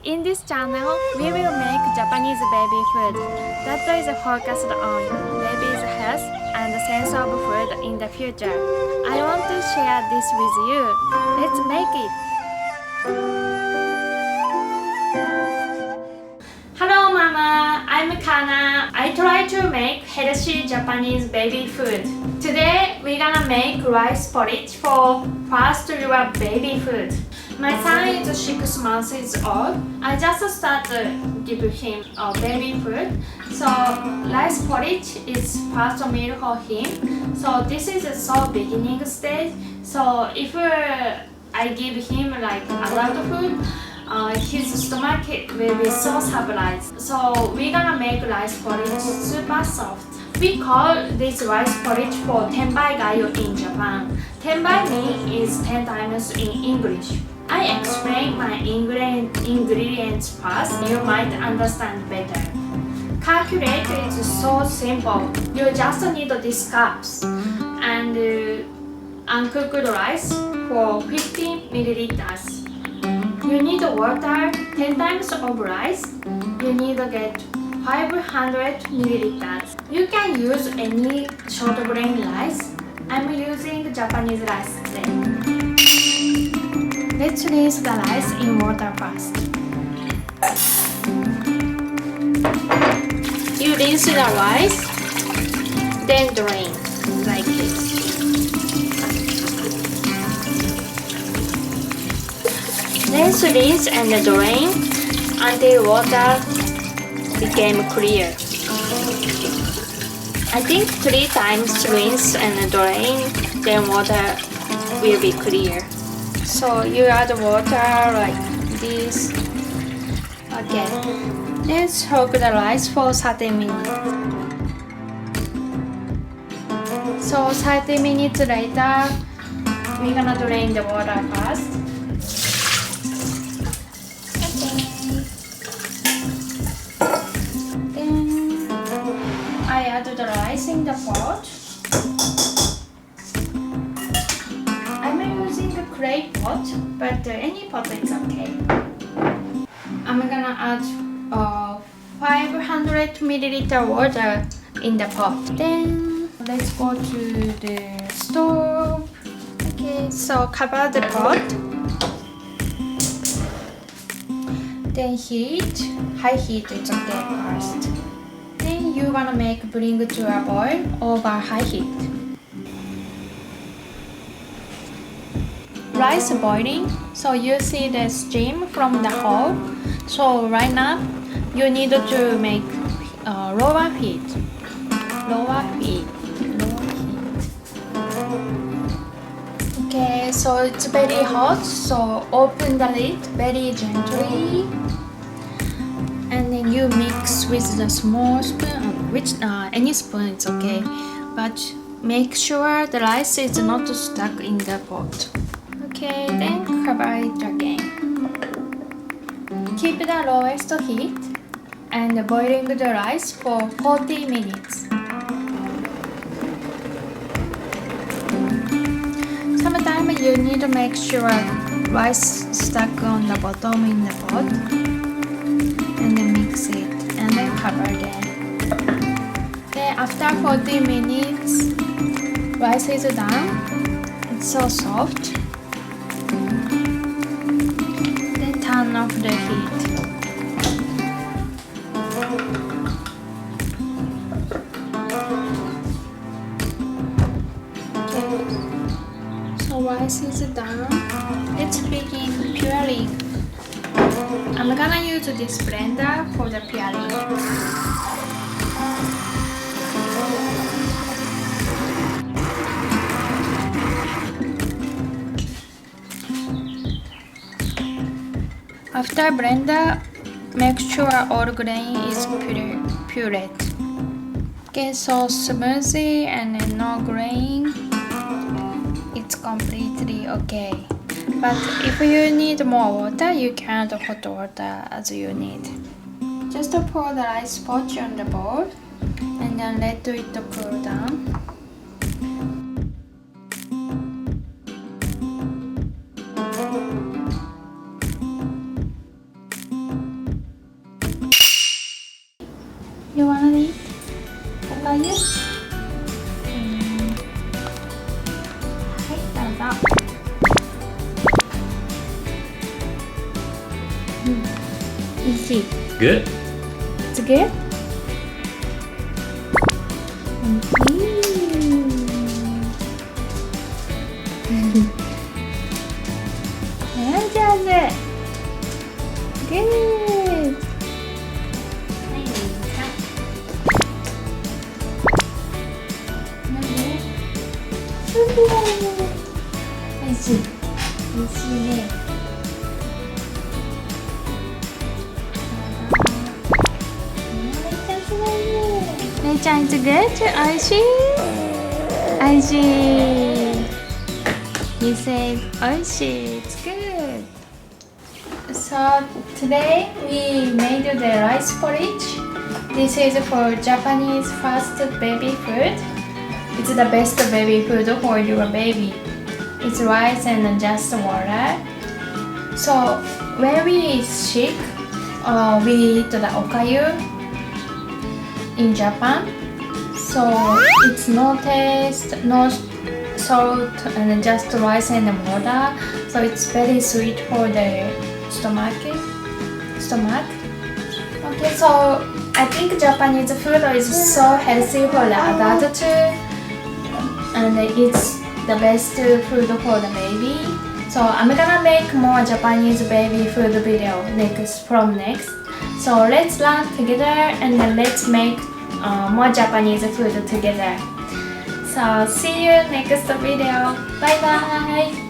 In this channel, we will make Japanese baby food that is focused on baby's health and sense of food in the future. I want to share this with you. Let's make it! Hello Mama, I'm Kana. I try to make healthy Japanese baby food. Today we're gonna make rice porridge for first your baby food. My son is 6 months old. I just started give him baby food. So rice porridge is first meal for him. So this is so beginning stage. So if I give him like adult food, his stomach will be so surprised. So we're gonna make rice porridge super soft. We call this rice porridge for Bai Gayu in Japan. Bai means is 10 times in English. I explain my ingredients first, you might understand better. Calculate is so simple. You just need these cups and uncooked rice for 15 milliliters. You need water 10 times of rice. You need to get 500 milliliters. You can use any short grain rice. I'm using Japanese rice today. Let's rinse the rice in water first. You rinse the rice, then drain like this. Then rinse and drain until water became clear. I think 3 times rinse and drain, then water will be clear. So you add water like this. Okay. Then soak the rice for 30 minutes. So 30 minutes later, we're gonna drain the water first. Okay. Then I add the rice in the pot. Clay pot, but any pot is okay. I'm gonna add 500 milliliter water in the pot. Then let's go to the stove. Okay, so cover the pot. Then heat, high heat is okay first. Then you wanna bring to a boil over high heat. Rice boiling, so you see the steam from the hole. So right now you need to make lower heat. Okay, so it's very hot, so open the lid very gently, and then you mix with the small spoon, which any spoon is okay, but make sure the rice is not stuck in the pot. Okay, then cover it again. Keep the lowest heat and boiling the rice for 40 minutes. Sometimes you need to make sure rice stuck on the bottom in the pot, and then mix it and then cover again. Then after 40 minutes, rice is done. It's so soft. Turn off the heat. Okay, so rice is done. Let's begin pureeing. I'm gonna use this blender for the pureeing. After blender, make sure all grain is pureed. Okay, so smoothie and no grain, it's completely okay. But if you need more water, you can add hot water as you need. Just pour the rice pot on the bowl and then let it cool down. You wanna eat? Okayu? はい、どうぞ。美味しい。Good? It's good? Sure. Good. 美味しい。美味しいね。めいちゃん、it's good? 美味しい。美味しい。You said 美味しい。It's good. So today we made the rice porridge. This is for Japanese fast baby food. It's the best baby food for your baby. It's rice and just water. So when we sick, we eat the Okayu in Japan. So it's no taste, no salt, and just rice and water. So it's very sweet for the stomach. Okay, so I think Japanese food is so healthy for the adult too, and it's the best food for the baby. So I'm gonna make more Japanese baby food video next. So let's learn together and then let's make more Japanese food together. So see you next video. Bye bye.